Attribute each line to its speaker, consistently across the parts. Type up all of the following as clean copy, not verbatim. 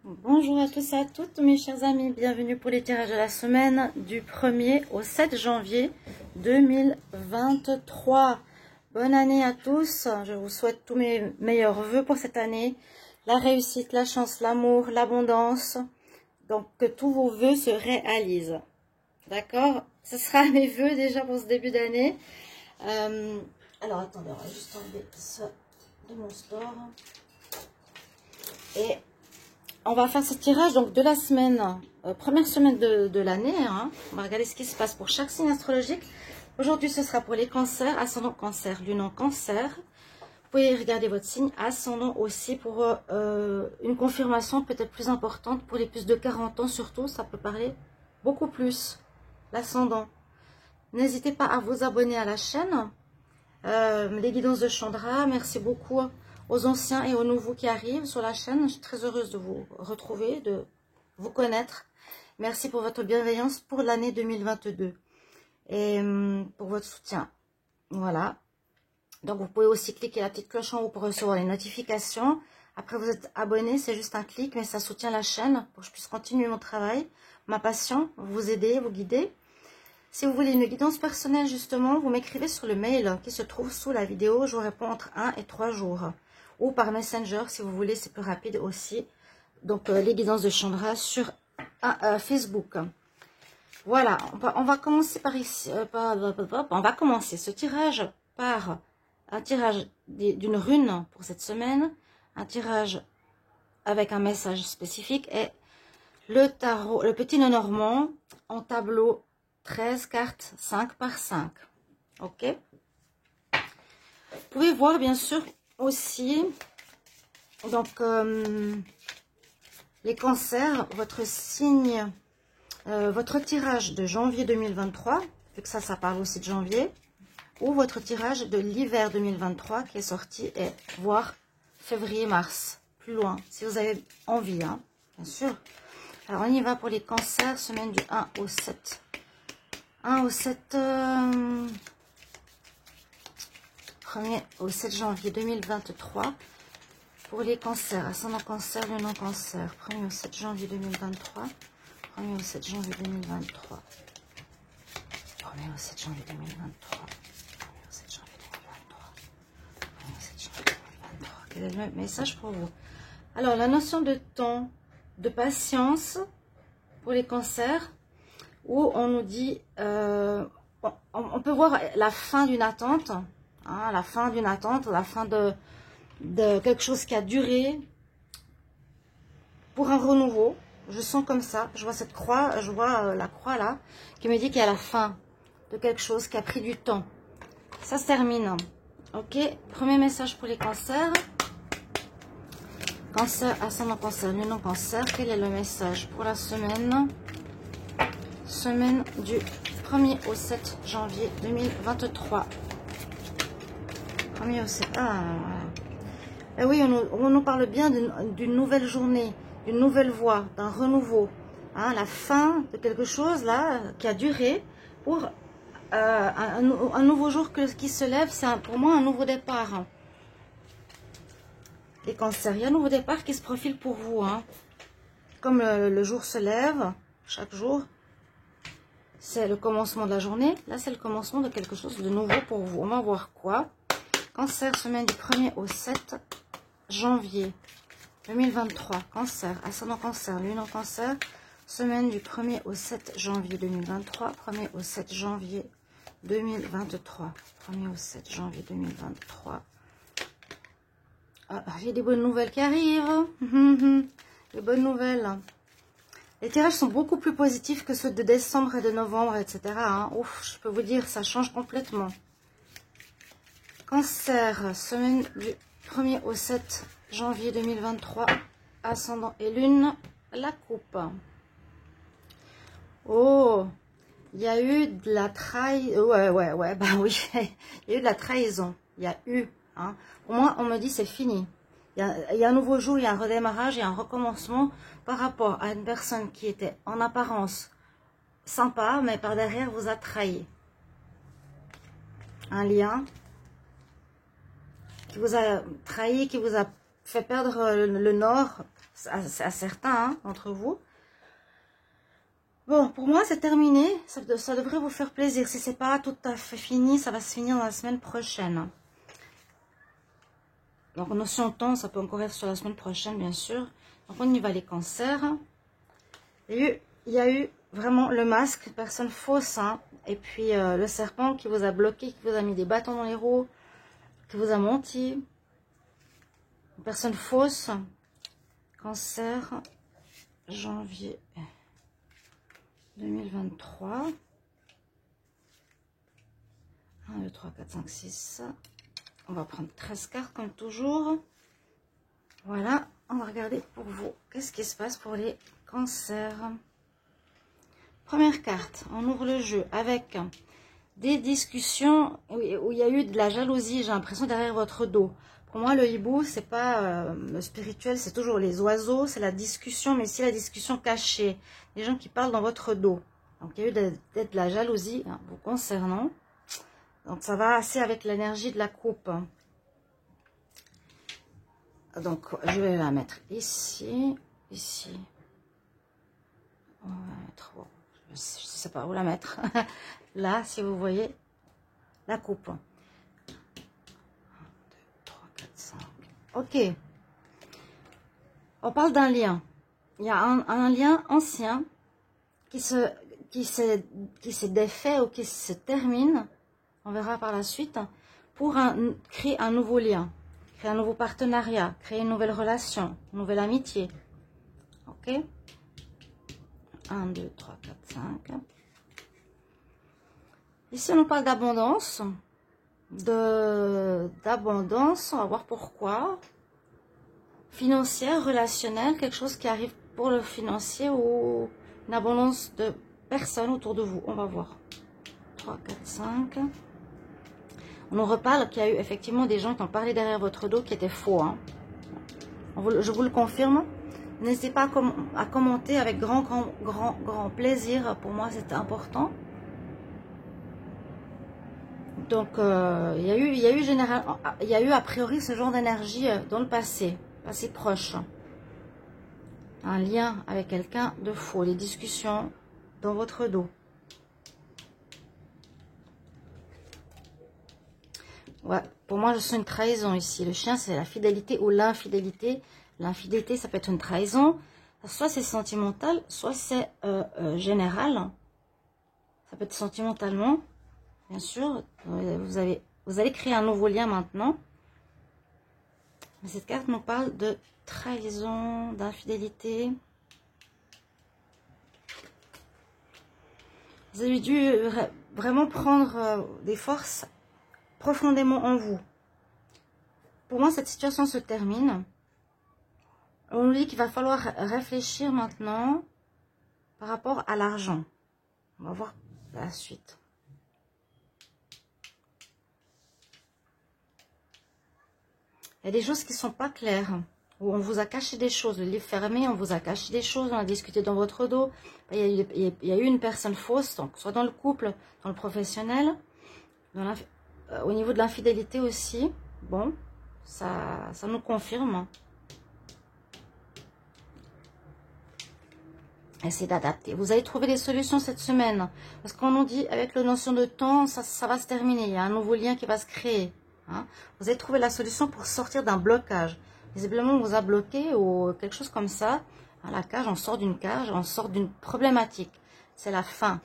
Speaker 1: Bonjour à tous et à toutes mes chers amis, bienvenue pour les tirages de la semaine du 1er au 7 janvier 2023. Bonne année à tous, je vous souhaite tous mes meilleurs vœux pour cette année, la réussite, la chance, l'amour, l'abondance, donc que tous vos vœux se réalisent. D'accord? Ce sera mes vœux déjà pour ce début d'année. Alors attendez, on va juste enlever ça de mon store. Et on va faire ce tirage donc de la semaine, première semaine de l'année. Hein. On va regarder ce qui se passe pour chaque signe astrologique. Aujourd'hui, ce sera pour les cancers, ascendant cancer, lune en cancer. Vous pouvez regarder votre signe ascendant aussi pour une confirmation peut-être plus importante pour les plus de 40 ans surtout. Ça peut parler beaucoup plus, l'ascendant. N'hésitez pas à vous abonner à la chaîne. Les guidances de Chandra, merci beaucoup aux anciens et aux nouveaux qui arrivent sur la chaîne. Je suis très heureuse de vous retrouver, de vous connaître. Merci pour votre bienveillance pour l'année 2022 et pour votre soutien. Voilà. Donc, vous pouvez aussi cliquer la petite cloche en haut pour recevoir les notifications. Après, vous êtes abonné, c'est juste un clic, mais ça soutient la chaîne pour que je puisse continuer mon travail, ma passion, vous aider, vous guider. Si vous voulez une guidance personnelle, justement, vous m'écrivez sur le mail qui se trouve sous la vidéo. Je vous réponds entre 1 et 3 jours. Ou par Messenger, si vous voulez, c'est plus rapide aussi. Donc, les guidances de Chandra sur Facebook. Voilà, on va commencer par ici. On va commencer ce tirage par un tirage d'une rune pour cette semaine. Un tirage avec un message spécifique. Et le tarot, le petit Lenormand en tableau 13 cartes 5 par 5. Ok. Vous pouvez voir bien sûr aussi donc les cancers, votre signe, votre tirage de janvier 2023, vu que ça parle aussi de janvier, ou votre tirage de l'hiver 2023 qui est sorti, et voire février-mars, plus loin, si vous avez envie, hein, bien sûr. Alors on y va pour les cancers, semaine du 1 au 7. 1 au 7, 1er au 7 janvier 2023 pour les cancers, ascendant cancer, lune en cancer. 1er au 7 janvier 2023, 1er au 7 janvier 2023, 1er au 7 janvier 2023, 1er au 7 janvier 2023, 1er au 7 janvier 2023. Quel est le message pour vous? Alors, la notion de temps, de patience pour les cancers, où on nous dit, on peut voir la fin d'une attente, hein, la fin d'une attente, la fin de quelque chose qui a duré pour un renouveau. Je sens comme ça, je vois cette croix, je vois la croix là, qui me dit qu'il y a la fin de quelque chose qui a pris du temps. Ça se termine. Ok, premier message pour les cancers. Cancer, ascendant cancer, lune en cancer, quel est le message pour la semaine? Semaine du 1er au 7 janvier 2023. 1er au 7. Ah, et oui, on nous parle bien d'une nouvelle journée, d'une nouvelle voie, d'un renouveau. Hein, la fin de quelque chose là qui a duré pour un nouveau jour qui se lève. C'est pour moi un nouveau départ. Hein. Les cancers, il y a un nouveau départ qui se profile pour vous. Hein. Comme le jour se lève, chaque jour. C'est le commencement de la journée. Là, c'est le commencement de quelque chose de nouveau pour vous. On va voir quoi. Cancer, semaine du 1er au 7 janvier 2023. Cancer, ascendant cancer, lune en cancer. Semaine du 1er au 7 janvier 2023. 1er au 7 janvier 2023. 1er au 7 janvier 2023. Ah, j'ai des bonnes nouvelles qui arrivent. Des bonnes nouvelles. Les tirages sont beaucoup plus positifs que ceux de décembre et de novembre, etc. Hein. Ouf, je peux vous dire, ça change complètement. Cancer, semaine du 1er au 7 janvier 2023. Ascendant et lune, la coupe. Oh, il y a eu de la trahison. Ouais, bah oui, il y a eu de la trahison. Il y a eu, hein. Pour moi, on me dit c'est fini. Il y a un nouveau jour, il y a un redémarrage, il y a un recommencement par rapport à une personne qui était en apparence sympa, mais par derrière vous a trahi. Un lien qui vous a trahi, qui vous a fait perdre le nord à certains d'entre vous. Bon, pour moi, c'est terminé. Ça devrait vous faire plaisir. Si c'est pas tout à fait fini, ça va se finir la semaine prochaine. Donc, notion de temps, ça peut encore être sur la semaine prochaine, bien sûr. Donc, on y va, les cancers. Il y a eu vraiment le masque, personne fausse, hein. Et puis le serpent qui vous a bloqué, qui vous a mis des bâtons dans les roues, qui vous a menti. Une personne fausse. Cancer, janvier 2023. 1, 2, 3, 4, 5, 6. On va prendre 13 cartes comme toujours. Voilà, on va regarder pour vous. Qu'est-ce qui se passe pour les cancers? Première carte, on ouvre le jeu avec des discussions où il y a eu de la jalousie, j'ai l'impression, derrière votre dos. Pour moi, le hibou, c'est pas le spirituel, c'est toujours les oiseaux, c'est la discussion, mais c'est la discussion cachée. Les gens qui parlent dans votre dos. Donc, il y a eu peut-être de la jalousie hein, vous concernant. Donc, ça va assez avec l'énergie de la coupe. Donc, je vais la mettre ici, ici. On va mettre, bon, je ne sais pas où la mettre. Là, si vous voyez, la coupe. 1, 2, 3, 4, 5. Ok. On parle d'un lien. Il y a un lien ancien qui s'est défait ou qui se termine. On verra par la suite. Pour créer un nouveau lien. Créer un nouveau partenariat. Créer une nouvelle relation. Une nouvelle amitié. Ok. 1, 2, 3, 4, 5. Ici, on nous parle d'abondance. D'abondance, on va voir pourquoi. Financière, relationnelle, quelque chose qui arrive pour le financier ou une abondance de personnes autour de vous. On va voir. 3, 4, 5. On nous reparle qu'il y a eu effectivement des gens qui ont parlé derrière votre dos qui étaient faux. Hein. Je vous le confirme. N'hésitez pas à commenter avec grand plaisir. Pour moi, c'est important. Donc, il y a eu a priori ce genre d'énergie dans le passé proche. Un lien avec quelqu'un de faux, les discussions dans votre dos. Ouais, pour moi, je sens une trahison ici. Le chien, c'est la fidélité ou l'infidélité. L'infidélité, ça peut être une trahison. Soit c'est sentimental, soit c'est général. Ça peut être sentimentalement, bien sûr. Vous allez créer un nouveau lien maintenant. Mais cette carte nous parle de trahison, d'infidélité. Vous avez dû vraiment prendre des forces profondément en vous. Pour moi, cette situation se termine. On nous dit qu'il va falloir réfléchir maintenant par rapport à l'argent. On va voir la suite. Il y a des choses qui ne sont pas claires, où on vous a caché des choses, le livre fermé, on vous a caché des choses, on a discuté dans votre dos. Il y a eu une personne fausse, donc soit dans le couple, dans le professionnel, au niveau de l'infidélité aussi. Bon, ça nous confirme. Essayez d'adapter. Vous allez trouver des solutions cette semaine. Parce qu'on nous dit, avec la notion de temps, ça va se terminer. Il y a un nouveau lien qui va se créer. Hein. Vous allez trouver la solution pour sortir d'un blocage. Visiblement, on vous a bloqué ou quelque chose comme ça. Hein, la cage, on sort d'une cage, on sort d'une problématique. C'est la fin.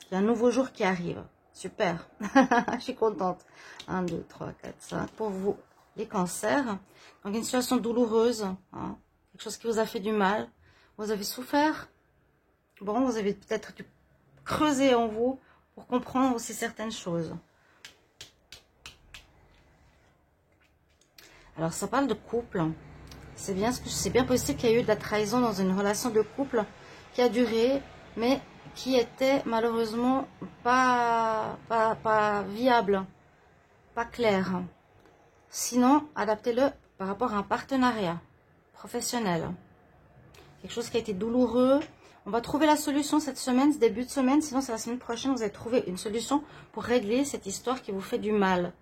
Speaker 1: Il y a un nouveau jour qui arrive. Super. Je suis contente. 1, 2, 3, 4, 5. Pour vous, les cancers. Donc, une situation douloureuse. Hein. Quelque chose qui vous a fait du mal. Vous avez souffert. Bon, vous avez peut-être dû creuser en vous pour comprendre aussi certaines choses. Alors, ça parle de couple. C'est bien possible qu'il y ait eu de la trahison dans une relation de couple qui a duré, mais qui était malheureusement pas viable, pas clair. Sinon, adaptez-le par rapport à un partenariat professionnel. Quelque chose qui a été douloureux. On va trouver la solution cette semaine, ce début de semaine. Sinon, c'est la semaine prochaine, vous allez trouver une solution pour régler cette histoire qui vous fait du mal.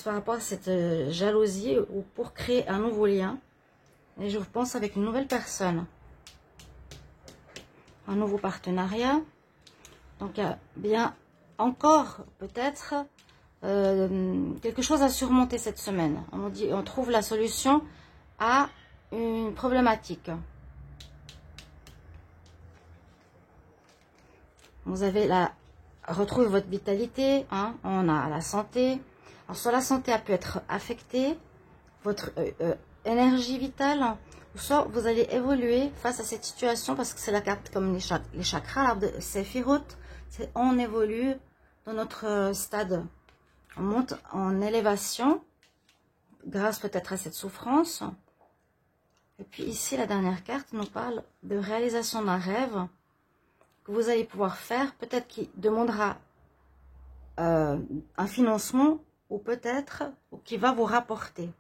Speaker 1: Par rapport à cette jalousie ou pour créer un nouveau lien. Et je vous pense avec une nouvelle personne. Un nouveau partenariat. Donc, il y a bien encore peut-être quelque chose à surmonter cette semaine. On trouve la solution à une problématique. Vous avez retrouver votre vitalité, hein, on a la santé. Alors, soit la santé a pu être affectée, votre énergie vitale, ou soit vous allez évoluer face à cette situation, parce que c'est la carte comme les chakras, l'arbre de Séphiroth, on évolue dans notre stade, on monte en élévation, grâce peut-être à cette souffrance. Et puis ici, la dernière carte nous parle de réalisation d'un rêve que vous allez pouvoir faire, peut-être qui demandera un financement, ou peut-être qui va vous rapporter.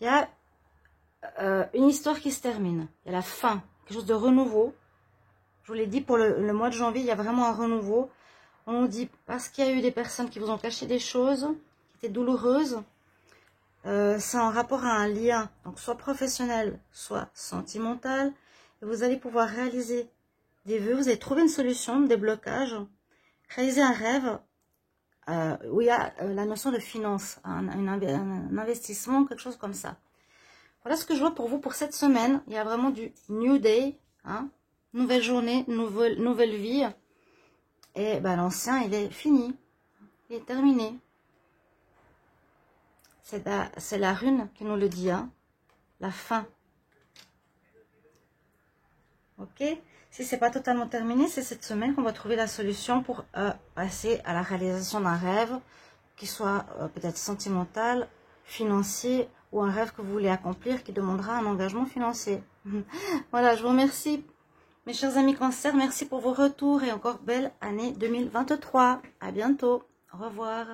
Speaker 1: Il y a une histoire qui se termine, il y a la fin, quelque chose de renouveau. Je vous l'ai dit, pour le mois de janvier, il y a vraiment un renouveau. On nous dit, parce qu'il y a eu des personnes qui vous ont caché des choses, qui étaient douloureuses, c'est en rapport à un lien, donc soit professionnel, soit sentimental, et vous allez pouvoir réaliser des vœux, vous allez trouver une solution, des blocages, réaliser un rêve, où il y a la notion de finance, un investissement, quelque chose comme ça. Voilà ce que je vois pour vous pour cette semaine. Il y a vraiment du New Day, hein, nouvelle journée, nouvelle vie. Et ben, l'ancien, il est fini, il est terminé. C'est la rune qui nous le dit, hein, la fin. Ok? Si c'est pas totalement terminé, c'est cette semaine qu'on va trouver la solution pour passer à la réalisation d'un rêve, qui soit peut-être sentimental, financier, ou un rêve que vous voulez accomplir qui demandera un engagement financier. Voilà, je vous remercie, mes chers amis Cancer. Merci pour vos retours et encore belle année 2023. À bientôt. Au revoir.